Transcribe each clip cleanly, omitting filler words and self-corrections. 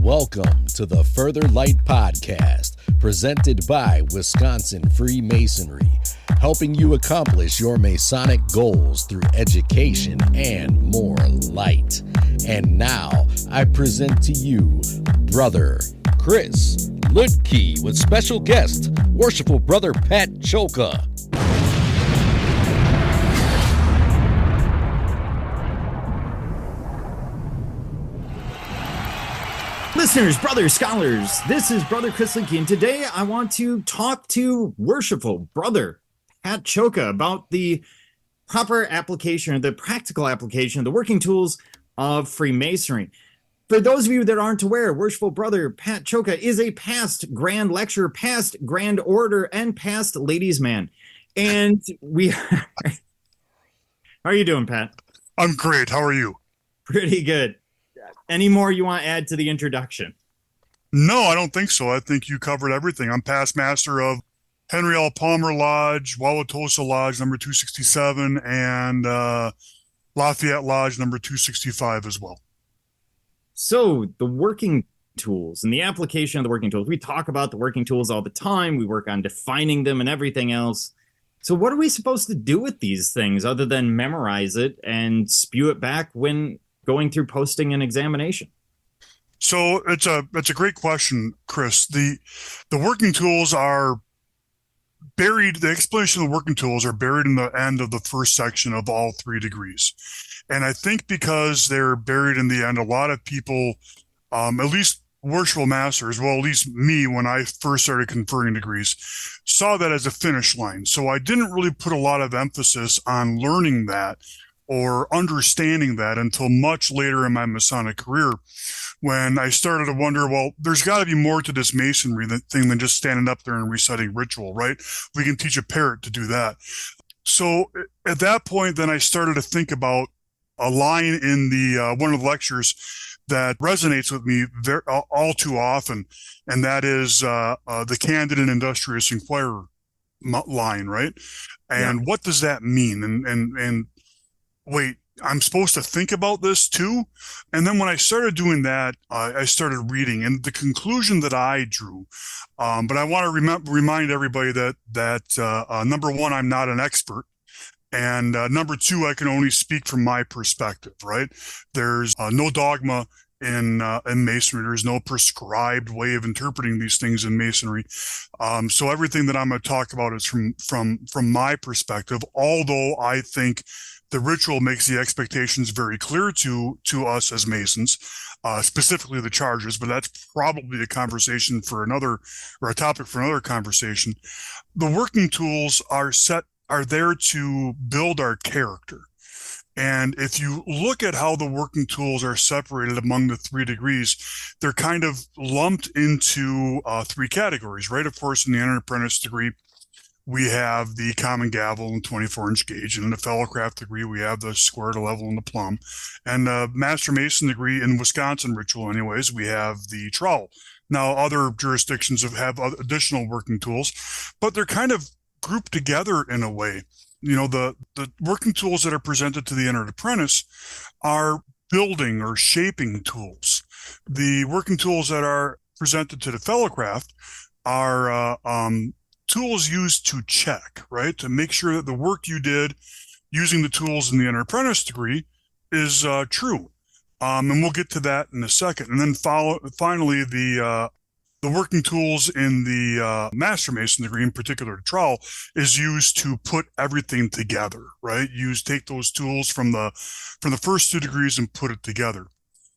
Welcome to the Further Light Podcast, presented by Wisconsin Freemasonry, helping you accomplish your Masonic goals through education and more light. And now, I present to you Brother Chris Ludke with special guest, Worshipful Brother Pat Cholka. Listeners, brothers, scholars, this is Brother Chris Ludke, and today I want to talk to Worshipful Brother Pat Cholka about the proper application, or the practical application of the working tools of Freemasonry. For those of you that aren't aware, Worshipful Brother Pat Cholka is a past Grand Lecturer, past Grand Orator, and past Ladies' Man. And we... How are you doing, Pat? I'm great. How are you? Pretty good. Any more you want to add to the introduction? No, I don't think so. I think you covered everything. I'm past master of Henry L. Palmer Lodge, Wauwatosa Lodge number 267, and Lafayette Lodge number 265 as well. So the working tools and the application of the working tools. We talk about the working tools all the time. We work on defining them and everything else. So what are we supposed to do with these things other than memorize it and spew it back when going through posting and examination? So it's a great question, Chris. The working tools are buried. The explanation of the working tools are buried in the end of the first section of all 3 degrees. And I think because they're buried in the end, a lot of people, at least worshipful masters, well, at least me, when I first started conferring degrees, saw that as a finish line. So I didn't really put a lot of emphasis on learning that or understanding that until much later in my Masonic career, when I started to wonder, well, there's got to be more to this Masonry thing than just standing up there and reciting ritual, right? We can teach a parrot to do that. So at that point, then I started to think about a line in the one of the lectures that resonates with me all too often, and that is the candid and industrious inquirer line, right? And what does that mean? And wait, I'm supposed to think about this too? And then when I started doing that, I started reading, and the conclusion that I drew, but I want to remind everybody that number one, I'm not an expert. And number two, I can only speak from my perspective, right? There's no dogma in Masonry. There's no prescribed way of interpreting these things in Masonry. So everything that I'm going to talk about is from my perspective, although I think the ritual makes the expectations very clear to us as Masons, specifically the charges, but that's probably a conversation for another, or a topic for another conversation. The working tools are there to build our character. And if you look at how the working tools are separated among the 3 degrees, they're kind of lumped into 3 categories, right? Of course, in the entered apprentice degree, we have the common gavel and 24-inch gauge. And in the fellowcraft degree, we have the square to level and the plumb. And the master mason degree, in Wisconsin ritual anyways, we have the trowel. Now, other jurisdictions have additional working tools, but they're kind of grouped together in a way. You know, the working tools that are presented to the entered apprentice are building or shaping tools. The working tools that are presented to the fellowcraft are tools used to check, right? To make sure that the work you did using the tools in the entered apprentice degree is true. And we'll get to that in a second. And then finally, the working tools in the Master Mason degree, in particular the trowel, is used to put everything together, right? Take those tools from the first 2 degrees and put it together.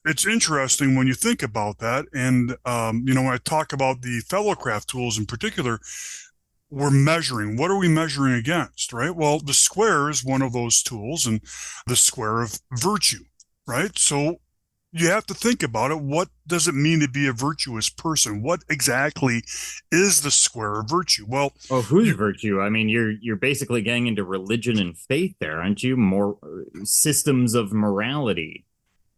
It's interesting when you think about that. And, when I talk about the fellowcraft tools in particular, we're measuring. What are we measuring against, right? Well, the square is one of those tools, and the square of virtue, right? So you have to think about it. What does it mean to be a virtuous person? What exactly is the square of virtue? Well, who's virtue? I mean, you're basically getting into religion and faith there, aren't you? More systems of morality.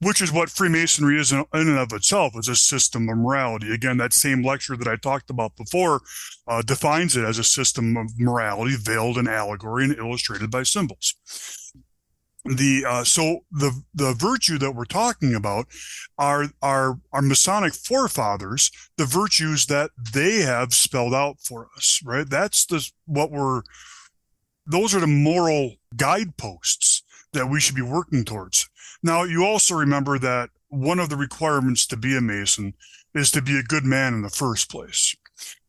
Which is what Freemasonry is in and of itself, is a system of morality. Again, that same lecture that I talked about before defines it as a system of morality veiled in allegory and illustrated by symbols. The virtue that we're talking about are our Masonic forefathers, the virtues that they have spelled out for us, right? Those are the moral guideposts that we should be working towards. Now, you also remember that one of the requirements to be a Mason is to be a good man in the first place.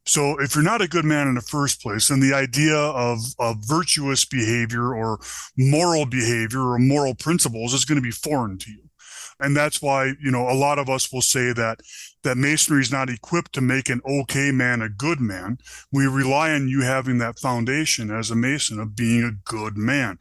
So if you're not a good man in the first place, then the idea of virtuous behavior or moral behavior or moral principles is going to be foreign to you. And that's why, a lot of us will say that masonry is not equipped to make an okay man a good man. We rely on you having that foundation as a Mason of being a good man.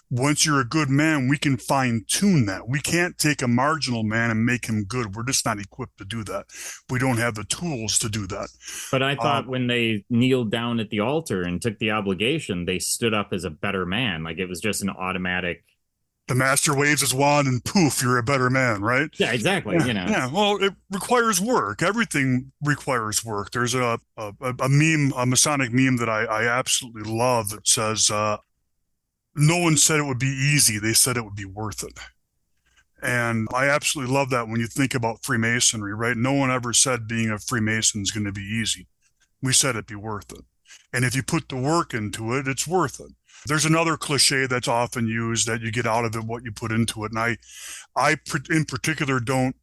Once you're a good man, we can fine tune that. We can't take a marginal man and make him good. We're just not equipped to do that. We don't have the tools to do that. But I thought when they kneeled down at the altar and took the obligation, they stood up as a better man. Like it was just an automatic. The master waves his wand and poof, you're a better man, right? Yeah, exactly. Yeah. Well, it requires work. Everything requires work. There's a meme, a Masonic meme that I absolutely love that says, no one said it would be easy. They said it would be worth it. And I absolutely love that when you think about Freemasonry, right? No one ever said being a Freemason is going to be easy. We said it'd be worth it. And if you put the work into it, it's worth it. There's another cliche that's often used that you get out of it what you put into it. And I in particular don't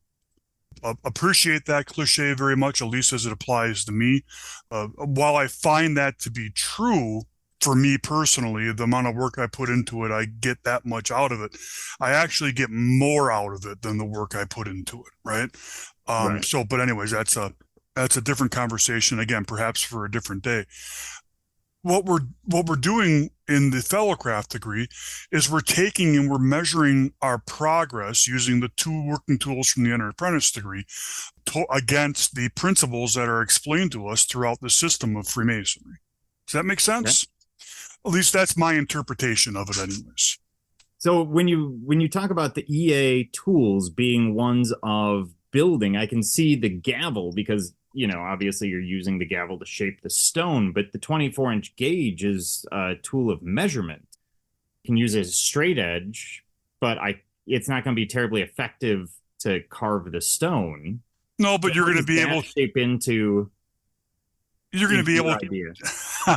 appreciate that cliche very much, at least as it applies to me. While I find that to be true for me personally, the amount of work I put into it, I get that much out of it. I actually get more out of it than the work I put into it, right? Right. So, but anyways, that's a different conversation, again, perhaps for a different day. What we're doing in the fellowcraft degree is we're taking and we're measuring our progress using the two working tools from the Enter Apprentice degree against the principles that are explained to us throughout the system of Freemasonry. Does that make sense? Okay. At least that's my interpretation of it anyways. So when you talk about the EA tools being ones of building, I can see the gavel because obviously you're using the gavel to shape the stone, but the 24-inch gauge is a tool of measurement. You can use it as a straight edge, but it's not going to be terribly effective to carve the stone. No, but you're going to be able to shape into. You're going to be able to. Idea.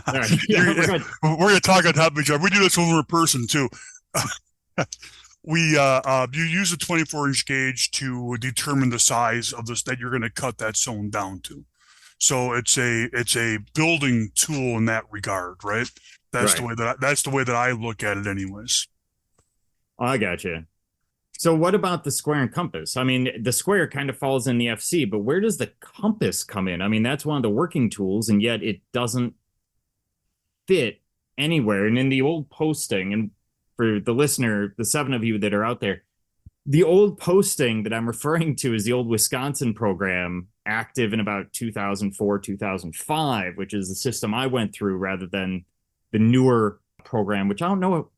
Right. We're going to talk on top of each other. We do this when we're in person too. You use a 24-inch gauge to determine the size of this that you're going to cut that stone down to. So it's a building tool in that regard, right? That's the way that I look at it anyways. I gotcha. So what about the square and compass? I mean, the square kind of falls in the FC, but where does the compass come in? I mean, that's one of the working tools, and yet it doesn't fit anywhere. And in the old posting, and for the listener, the 7 of you that are out there, the old posting that I'm referring to is the old Wisconsin program, active in about 2004, 2005, which is the system I went through rather than the newer program, which I don't know.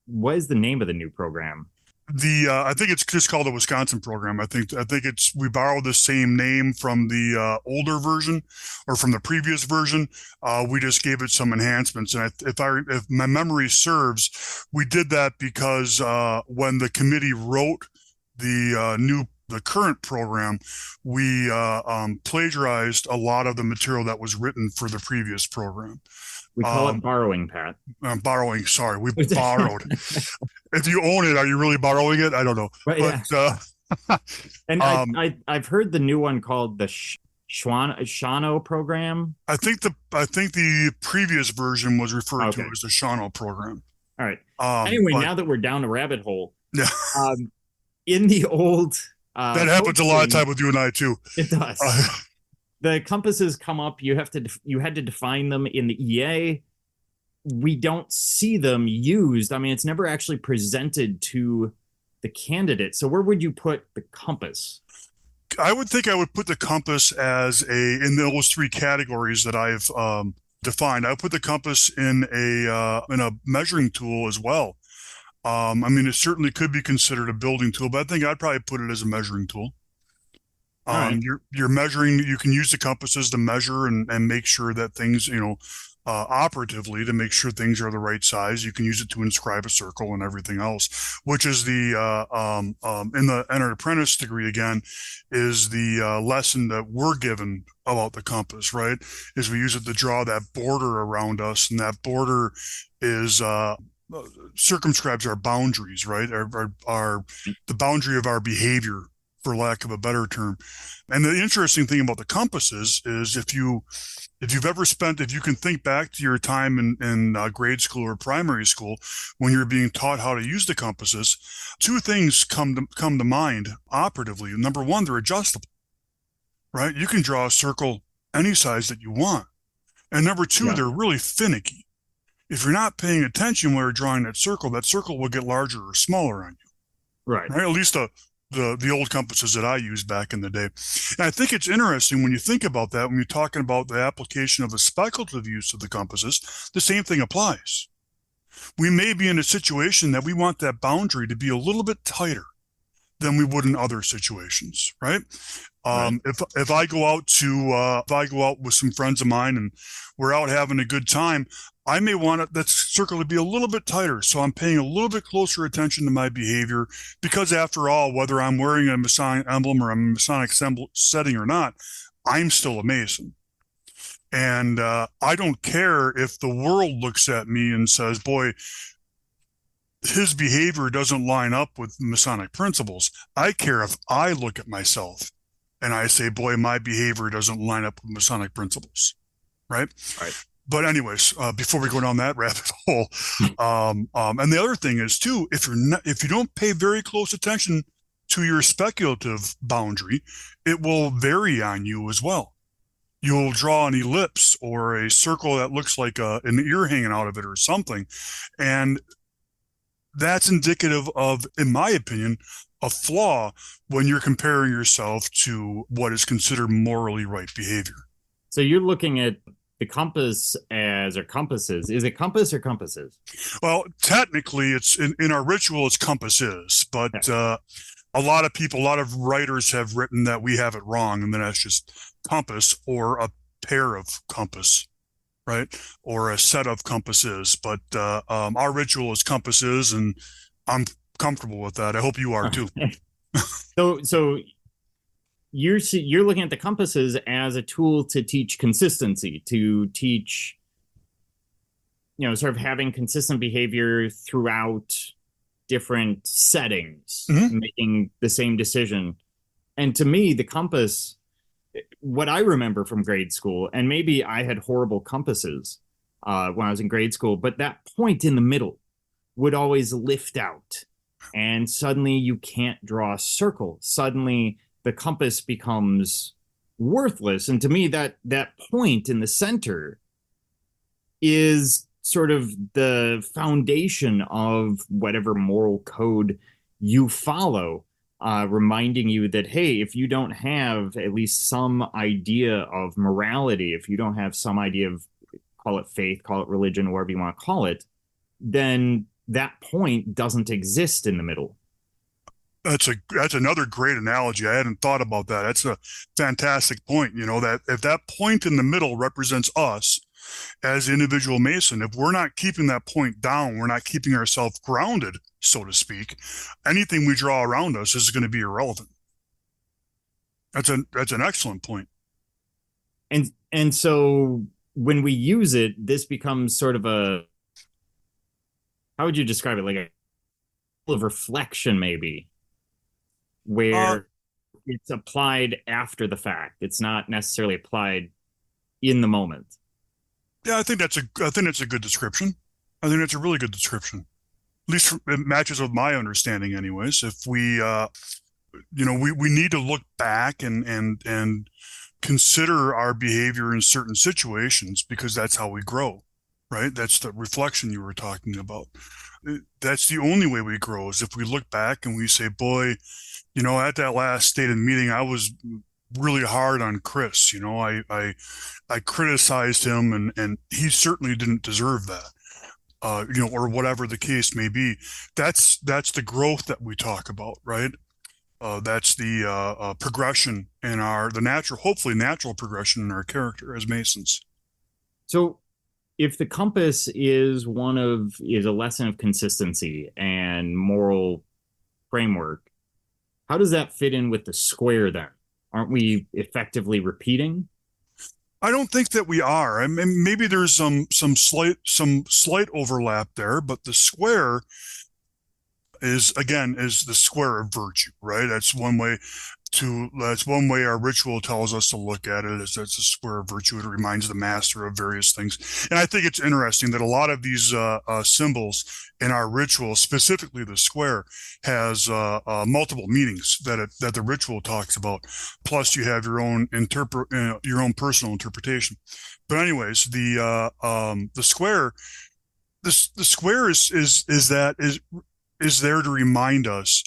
What is the name of the new program? I think it's just called the Wisconsin program. I think we borrowed the same name from the older version or from the previous version. We just gave it some enhancements. And if my memory serves, we did that because when the committee wrote the current program, we plagiarized a lot of the material that was written for the previous program. We call it borrowing, Pat. Borrowing. Sorry, we borrowed. If you own it, are you really borrowing it? I don't know. And I've heard the new one called the Shano program. I think the previous version was referred to as the Shano program. All right. Anyway, now that we're down the rabbit hole, yeah. In the old that happens a lot of time with you and I too. It does. The compasses come up. You had to define them in the EA. We don't see them used. I mean, it's never actually presented to the candidate. So where would you put the compass? I would think I would put the compass in those 3 categories that I've defined. I would put the compass in a measuring tool as well. I mean, it certainly could be considered a building tool, but I think I'd probably put it as a measuring tool. Right. You're measuring. You can use the compasses to measure and make sure that things, operatively to make sure things are the right size. You can use it to inscribe a circle and everything else, which is the in the Entered Apprentice degree again, is the lesson that we're given about the compass, right? Is we use it to draw that border around us, and that border is circumscribes our boundaries, right? Our the boundary of our behavior, for lack of a better term. And the interesting thing about the compass is if you can think back to your time in grade school or primary school when you're being taught how to use the compasses, two things come to mind operatively. Number one, they're adjustable, right? You can draw a circle any size that you want. And number two, Yeah. they're really finicky. If you're not paying attention when you're drawing that circle will get larger or smaller on you, Right. right? At least the old compasses that I used back in the day. And I think it's interesting when you think about that, when you're talking about the application of the speculative use of the compasses, the same thing applies. We may be in a situation that we want that boundary to be a little bit tighter than we would in other situations, right? Right. If I go out with some friends of mine and we're out having a good time, I may want that circle to be a little bit tighter. So I'm paying a little bit closer attention to my behavior because after all, whether I'm wearing a Masonic emblem or a Masonic setting or not, I'm still a Mason. And I don't care if the world looks at me and says, boy, his behavior doesn't line up with Masonic principles. I care if I look at myself and I say, boy, my behavior doesn't line up with Masonic principles, right? Right. But anyways, before we go down that rabbit hole, and the other thing is too, if you don't pay very close attention to your speculative boundary, it will vary on you as well. You'll draw an ellipse or a circle that looks like an ear hanging out of it or something, and that's indicative of, in my opinion, a flaw when you're comparing yourself to what is considered morally right behavior. So you're looking at the compass or compasses. Is it compass or compasses? Well, technically, it's in our ritual, it's compasses, but a lot of writers have written that we have it wrong, and then that's just compass or a pair of compass, right? Or a set of compasses. But our ritual is compasses, and I'm comfortable with that. I hope you are too. So you're looking at the compasses as a tool to teach consistency, to teach, sort of having consistent behavior throughout different settings, making the same decision. And to me, the compass, what I remember from grade school, and maybe I had horrible compasses when I was in grade school, but that point in the middle would always lift out. And suddenly you can't draw a circle. Suddenly the compass becomes worthless. And to me, that point in the center is sort of the foundation of whatever moral code you follow, reminding you that, hey, if you don't have at least some idea of morality, if you don't have some idea of, call it faith, call it religion, whatever you want to call it, then that point doesn't exist in the middle. That's another great analogy. I hadn't thought about that. That's a fantastic point. That if that point in the middle represents us as individual Mason, if we're not keeping that point down, we're not keeping ourselves grounded, so to speak, anything we draw around us is going to be irrelevant. That's an excellent point. And so when we use it, this becomes sort of how would you describe it? Like a of reflection, maybe, where it's applied after the fact. It's not necessarily applied in the moment. Yeah, I think that's a good description. I think that's a really good description. At least it matches with my understanding, anyways. If we, we need to look back and consider our behavior in certain situations because that's how we grow, right? That's the reflection you were talking about. That's the only way we grow is if we look back and we say, boy, at that last stated meeting, I was really hard on Chris. I criticized him and he certainly didn't deserve that. Or whatever the case may be. That's the growth that we talk about, right? That's the progression in hopefully natural progression in our character as Masons. So if the compass is a lesson of consistency and moral framework, how does that fit in with the square then? Aren't we effectively repeating? I don't think that we are. I mean, maybe there's some slight overlap there, but the square is the square of virtue, right? That's one way our ritual tells us to look at it, is that's a square of virtue. It reminds the master of various things. And I think it's interesting that a lot of these symbols in our ritual, specifically the square, has multiple meanings that the ritual talks about. Plus you have your own personal interpretation. But anyways, the square, the square is there to remind us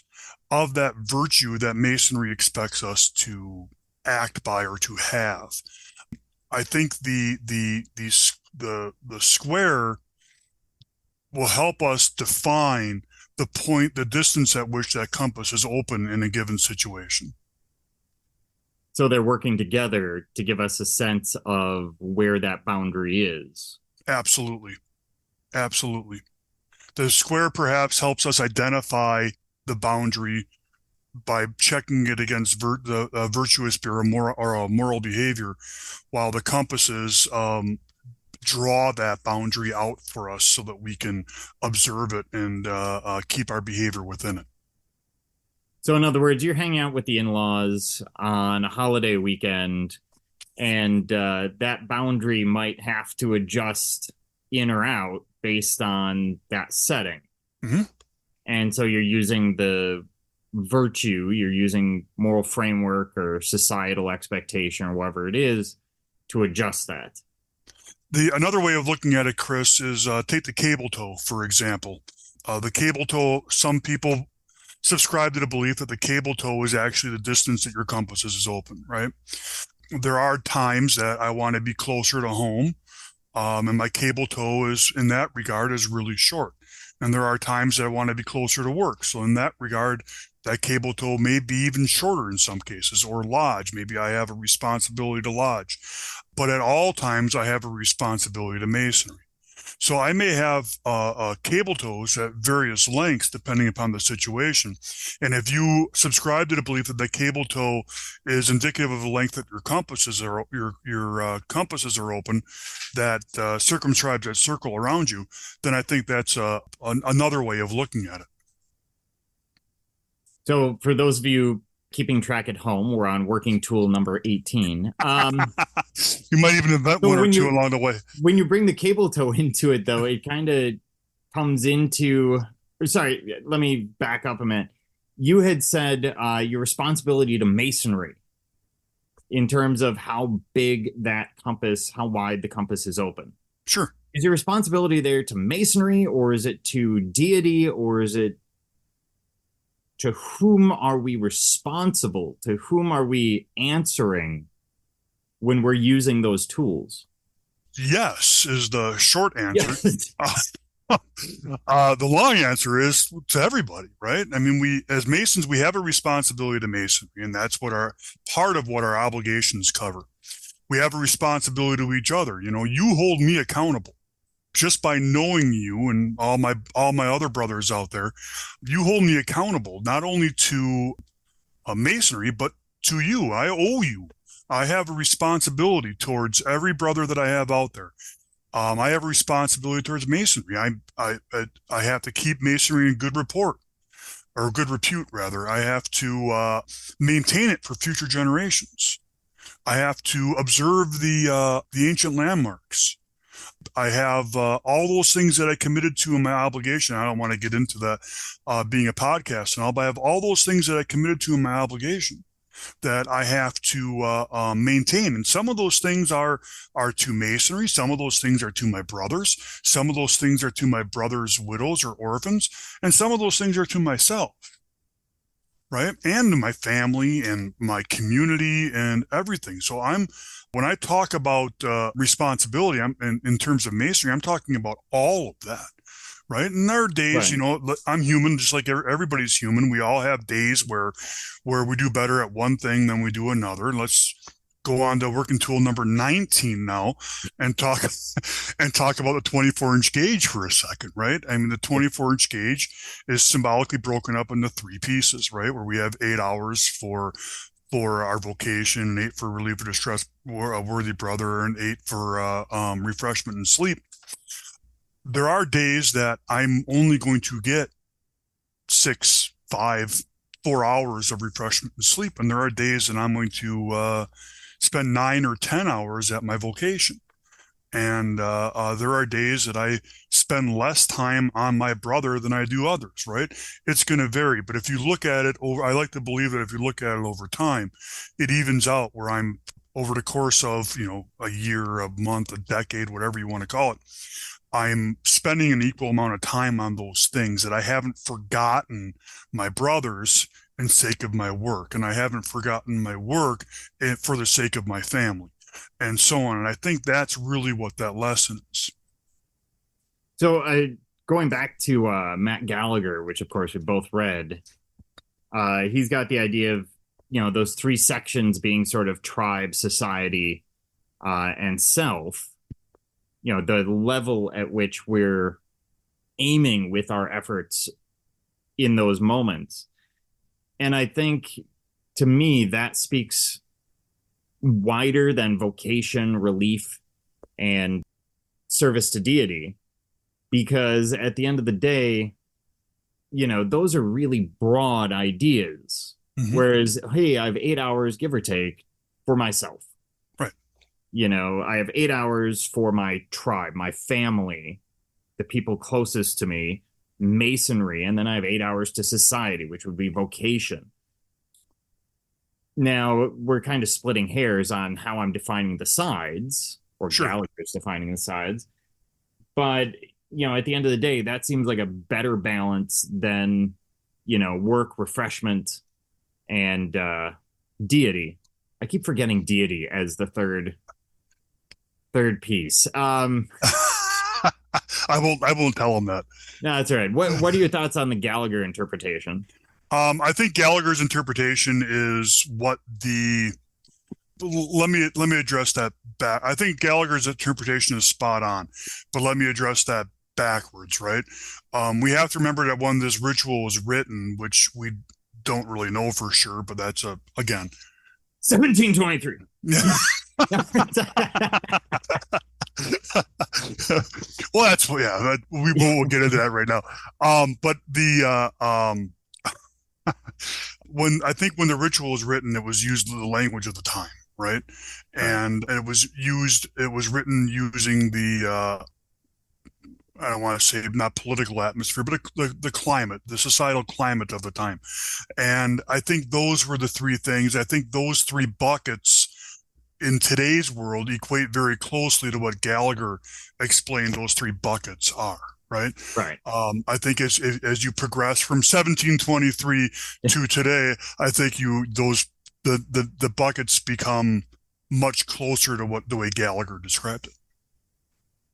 of that virtue that Masonry expects us to act by or to have. I think the square will help us define the distance at which that compass is open in a given situation. So they're working together to give us a sense of where that boundary is. Absolutely. Absolutely. The square perhaps helps us identify the boundary by checking it against the virtuous or a moral behavior, while the compasses draw that boundary out for us so that we can observe it and keep our behavior within it. So in other words, you're hanging out with the in-laws on a holiday weekend, and that boundary might have to adjust in or out based on that setting. Mm-hmm. And so you're using the virtue, you're using moral framework or societal expectation or whatever it is to adjust that. Another way of looking at it, Chris, is take the cable tow, for example. The cable tow, some people subscribe to the belief that the cable tow is actually the distance that your compass is open, right? There are times that I want to be closer to home, and my cable tow is, in that regard, is really short. And there are times that I want to be closer to work. So in that regard, that cable tow may be even shorter in some cases, or lodge. Maybe I have a responsibility to lodge. But at all times, I have a responsibility to masonry. So I may have cable tows at various lengths depending upon the situation. And if you subscribe to the belief that the cable tow is indicative of the length that your compasses are open, that circumscribes that circle around you, then I think that's another way of looking at it. So for those of you keeping track at home, we're on working tool number 18. You might even invent one or two along the way. When you bring the cable tow into it, though, it kind of comes into... Sorry, let me back up a minute. You had said your responsibility to masonry in terms of how big that compass, how wide the compass is open. Sure. Is your responsibility there to masonry, or is it to deity, or is it to whom are we responsible? To whom are we answering when we're using those tools? Yes, is the short answer. Yes. The long answer is to everybody, right? I mean, we, as Masons, we have a responsibility to masonry, and that's what part of what our obligations cover. We have a responsibility to each other. You know, you hold me accountable. Just by knowing you and all my other brothers out there, you hold me accountable, not only to masonry, but to you. I owe you. I have a responsibility towards every brother that I have out there. I have a responsibility towards masonry. I have to keep masonry in good report, or good repute, rather. I have to maintain it for future generations. I have to observe the ancient landmarks. I have all those things that I committed to in my obligation. I don't want to get into that being a podcast and all, but I have all those things that I committed to in my obligation that I have to maintain. And some of those things are to masonry. Some of those things are to my brothers. Some of those things are to my brothers' widows or orphans. And some of those things are to myself, right? And to my family and my community and everything. So when I talk about responsibility, in terms of masonry, I'm talking about all of that, right? And there are days, Right. you know, I'm human, just like everybody's human. We all have days where we do better at one thing than we do another. And let's go on to working tool number 19 now and talk about the 24-inch gauge for a second, right? I mean, the 24-inch gauge is symbolically broken up into three pieces, right? Where we have 8 hours for our vocation, and 8 for relief of distress, a worthy brother, and 8 for refreshment and sleep. There are days that I'm only going to get 6, 5, 4 hours of refreshment and sleep, and there are days that I'm going to spend 9 or 10 hours at my vocation. And there are days that I spend less time on my brother than I do others, right? It's going to vary. But if you look at it over, I like to believe that if you look at it over time, it evens out where I'm over the course of, a year, a month, a decade, whatever you want to call it. I'm spending an equal amount of time on those things, that I haven't forgotten my brothers in sake of my work, and I haven't forgotten my work for the sake of my family, and so on. And I think that's really what that lesson is. So going back to Matt Gallagher, which of course we both read, he's got the idea of, those three sections being sort of tribe, society, and self, the level at which we're aiming with our efforts in those moments. And I think, to me, that speaks wider than vocation, relief, and service to deity, because at the end of the day, those are really broad ideas. Mm-hmm. Whereas, hey, I have 8 hours, give or take, for myself. Right. I have 8 hours for my tribe, my family, the people closest to me, masonry, and then I have 8 hours to society, which would be vocation. Now, we're kind of splitting hairs on how I'm defining the sides, or sure, Gallagher's defining the sides. But, at the end of the day, that seems like a better balance than, work, refreshment, and deity. I keep forgetting deity as the third piece. I won't tell him that. No, that's all right. What are your thoughts on the Gallagher interpretation? I think Gallagher's interpretation is what let me address that back. I think Gallagher's interpretation is spot on, but let me address that backwards, right? We have to remember that when this ritual was written, which we don't really know for sure, but that's again 1723. Well, that's we won't get into that right now. But when the ritual was written, it was used the language of the time, right? And it was written using the I don't want to say not political atmosphere, but the climate, the societal climate of the time. And I think those were the three things. I think those three buckets in today's world equate very closely to what Gallagher explained those three buckets are. Right. I think as you progress from 1723 to today, I think the buckets become much closer to what the way Gallagher described it.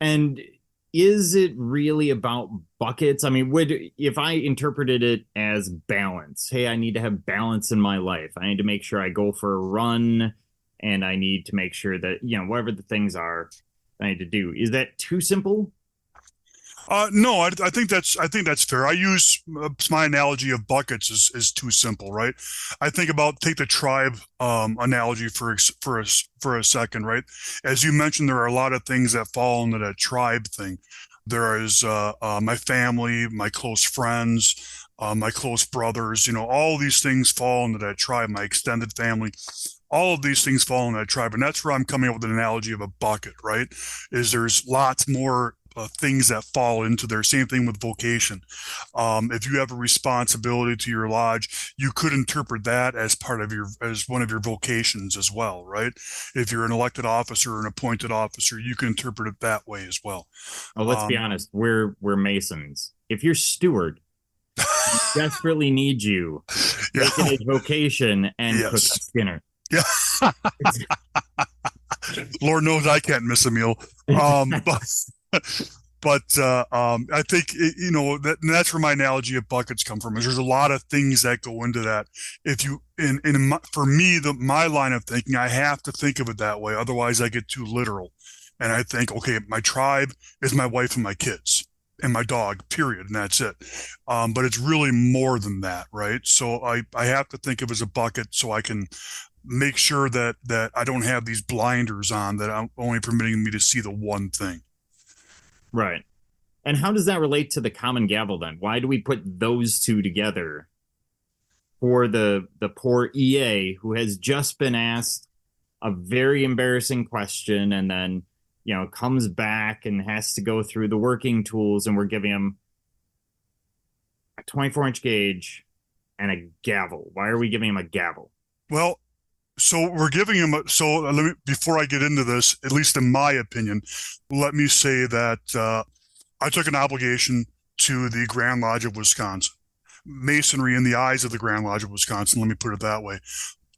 And is it really about buckets? I mean, if I interpreted it as balance, hey, I need to have balance in my life. I need to make sure I go for a run, and I need to make sure that, whatever the things are I need to do. Is that too simple? No, I think that's fair. I use my analogy of buckets is too simple, right? I think take the tribe analogy for a second, right? As you mentioned, there are a lot of things that fall into that tribe thing. There is my family, my close friends, my close brothers. All these things fall into that tribe. My extended family. All of these things fall in that tribe, and that's where I'm coming up with an analogy of a bucket, right? Is there's lots more things that fall into there. Same thing with vocation. If you have a responsibility to your lodge, you could interpret that as as one of your vocations as well, right? If you're an elected officer or an appointed officer, you can interpret it that way as well. Oh, let's be honest. We're Masons. If you're steward, we desperately need you. Make it a vocation and cook us dinner. Yeah. Lord knows I can't miss a meal. But I think that's where my analogy of buckets come from. Is there's a lot of things that go into that. If you for me, my line of thinking, I have to think of it that way. Otherwise, I get too literal, and I think, okay, my tribe is my wife and my kids and my dog, period, and that's it. But it's really more than that, right? So I have to think of it as a bucket, so I can make sure that I don't have these blinders on that I'm only permitting me to see the one thing. Right. And how does that relate to the common gavel then? Why do we put those two together for the poor EA who has just been asked a very embarrassing question and then, comes back and has to go through the working tools, and we're giving him a 24-inch gauge and a gavel? Why are we giving him a gavel? Well, so we're giving him before I get into this, at least in my opinion, let me say that I took an obligation to the Grand Lodge of Wisconsin. Masonry in the eyes of the Grand Lodge of Wisconsin, let me put it that way.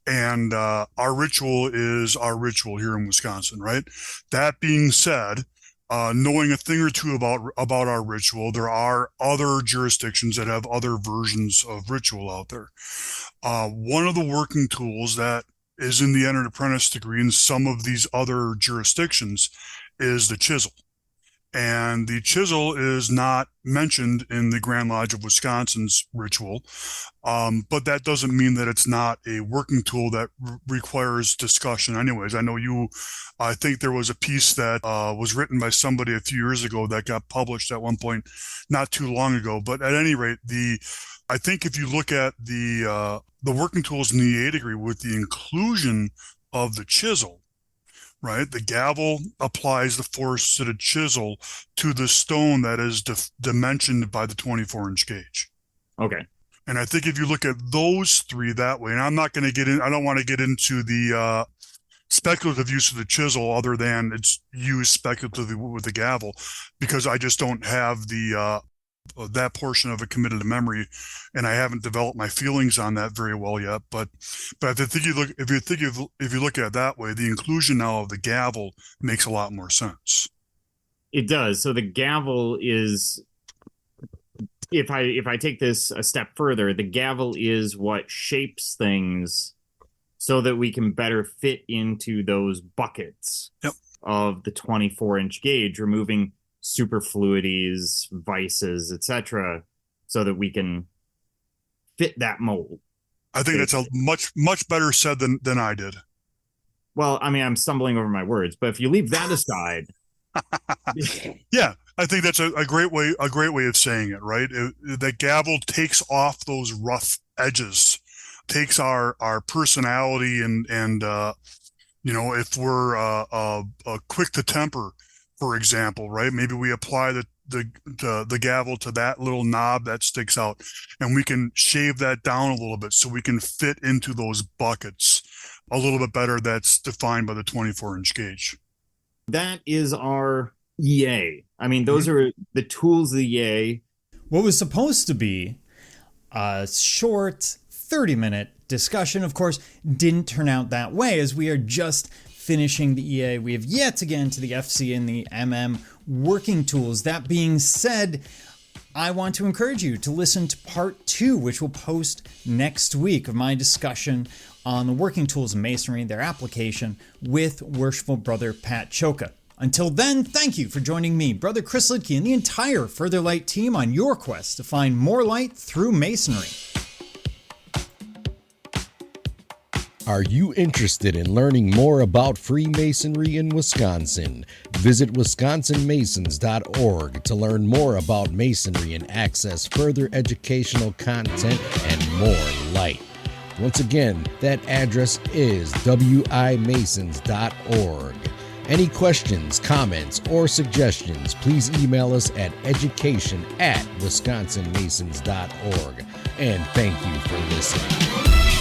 And our ritual is our ritual here in Wisconsin, right? That being said, knowing a thing or two about our ritual, there are other jurisdictions that have other versions of ritual out there. One of the working tools that is in the entered apprentice degree in some of these other jurisdictions is the chisel. And the chisel is not mentioned in the Grand Lodge of Wisconsin's ritual, but that doesn't mean that it's not a working tool that requires discussion anyways. I think there was a piece that was written by somebody a few years ago that got published at one point not too long ago. But at any rate, I think if you look at the working tools in the EA degree with the inclusion of the chisel, right? The gavel applies the force to the chisel to the stone that is dimensioned by the 24-inch gauge. Okay. And I think if you look at those three that way, and I don't want to get into the speculative use of the chisel other than it's used speculatively with the gavel, because I just don't have that portion of it committed to memory, and I haven't developed my feelings on that very well yet. But if you look at it that way, the inclusion now of the gavel makes a lot more sense. It does. So the gavel is, if I take this a step further, the gavel is what shapes things so that we can better fit into those buckets of the 24-inch gauge, removing superfluities, vices, etc., so that we can fit that mold. I think that's a much better said than I did. Well, I mean, I'm stumbling over my words, but if you leave that aside, yeah, I think that's a great way of saying it, right? The gavel takes off those rough edges, takes our personality and if we're quick to temper, for example, right? Maybe we apply the gavel to that little knob that sticks out, and we can shave that down a little bit so we can fit into those buckets a little bit better. That's defined by the 24-inch gauge. That is our EA. I mean, those are the tools of the EA. What was supposed to be a short 30-minute discussion, of course, didn't turn out that way, as we are just finishing the EA. We have yet to get into the FC and the MM working tools. That being said, I want to encourage you to listen to part 2, which will post next week, of my discussion on the working tools of masonry, their application, with Worshipful Brother Pat Cholka. Until then, thank you for joining me, Brother Chris Lidke, and the entire Further Light team on your quest to find more light through masonry. Are you interested in learning more about Freemasonry in Wisconsin? Visit wisconsinmasons.org to learn more about Masonry and access further educational content and more light. Once again, that address is wimasons.org. Any questions, comments, or suggestions, please email us at education@wisconsinmasons.org. And thank you for listening.